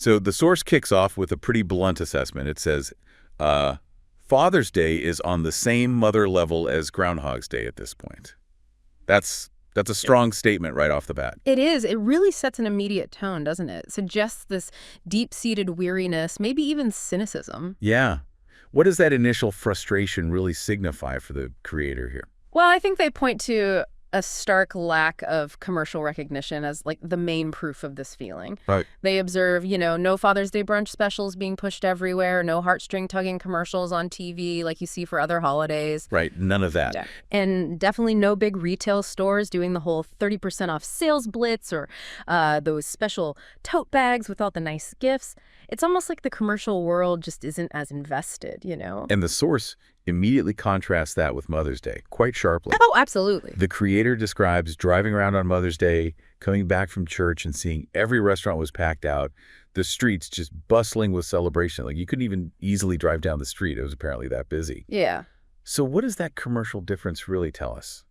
So the source kicks off with a pretty blunt assessment. It says, Father's Day is on the same mother level as Groundhog's Day at this point. That's a strong statement right off the bat. It is. It really sets an immediate tone, doesn't it? It suggests this deep-seated weariness, maybe even cynicism. Yeah. What does that initial frustration really signify for the creator here? Well, I think they point to a stark lack of commercial recognition as like the main proof of this feeling. Right. They observe, no Father's Day brunch specials being pushed everywhere, no heartstring tugging commercials on TV like you see for other holidays. Right. None of that. Yeah. And definitely no big retail stores doing the whole 30% off sales blitz or those special tote bags with all the nice gifts. It's almost like the commercial world just isn't as invested, And the source immediately contrasts that with Mother's Day quite sharply. Oh, absolutely. The creator describes driving around on Mother's Day, coming back from church and seeing every restaurant was packed out, the streets just bustling with celebration. Like you couldn't even easily drive down the street. It was apparently that busy. Yeah. So what does that commercial difference really tell us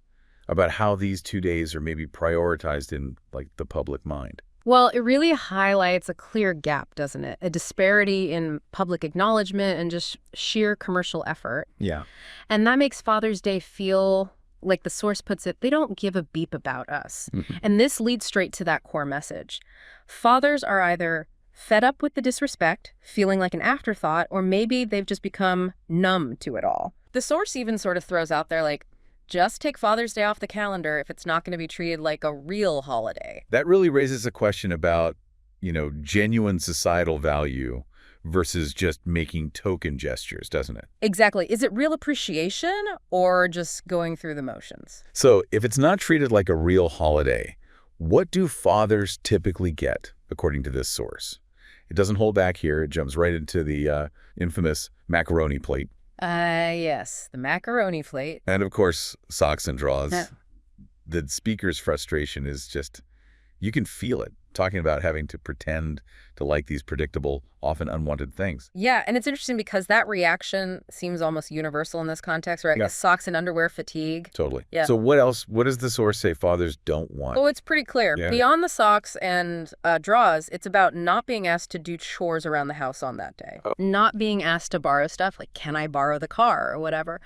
about how these 2 days are maybe prioritized in like the public mind? Well, it really highlights a clear gap, doesn't it? A disparity in public acknowledgement and just sheer commercial effort. Yeah. And that makes Father's Day feel, like the source puts it, they don't give a beep about us. And this leads straight to that core message. Fathers are either fed up with the disrespect, feeling like an afterthought, or maybe they've just become numb to it all. The source even sort of throws out there like, just take Father's Day off the calendar if it's not going to be treated like a real holiday. That really raises a question about, genuine societal value versus just making token gestures, doesn't it? Exactly. Is it real appreciation or just going through the motions? So if it's not treated like a real holiday, what do fathers typically get, according to this source? It doesn't hold back here. It jumps right into the infamous macaroni plate. Yes, the macaroni plate. And of course, socks and drawers. The speaker's frustration is just, you can feel it, talking about having to pretend to like these predictable, often unwanted things. Yeah, and it's interesting because that reaction seems almost universal in this context, right? Yeah. Socks and underwear fatigue. Totally. Yeah. So what else, what does the source say fathers don't want? Oh, it's pretty clear. Yeah. Beyond the socks and drawers, it's about not being asked to do chores around the house on that day. Not being asked to borrow stuff, like, can I borrow the car or whatever.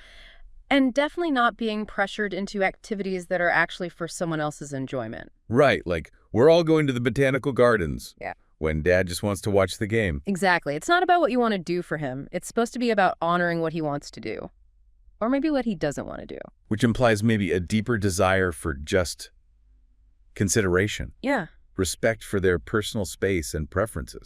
And definitely not being pressured into activities that are actually for someone else's enjoyment. Right, like, we're all going to the botanical gardens. Yeah. When dad just wants to watch the game. Exactly. It's not about what you want to do for him. It's supposed to be about honoring what he wants to do. Or maybe what he doesn't want to do. Which implies maybe a deeper desire for just consideration. Yeah. Respect for their personal space and preferences.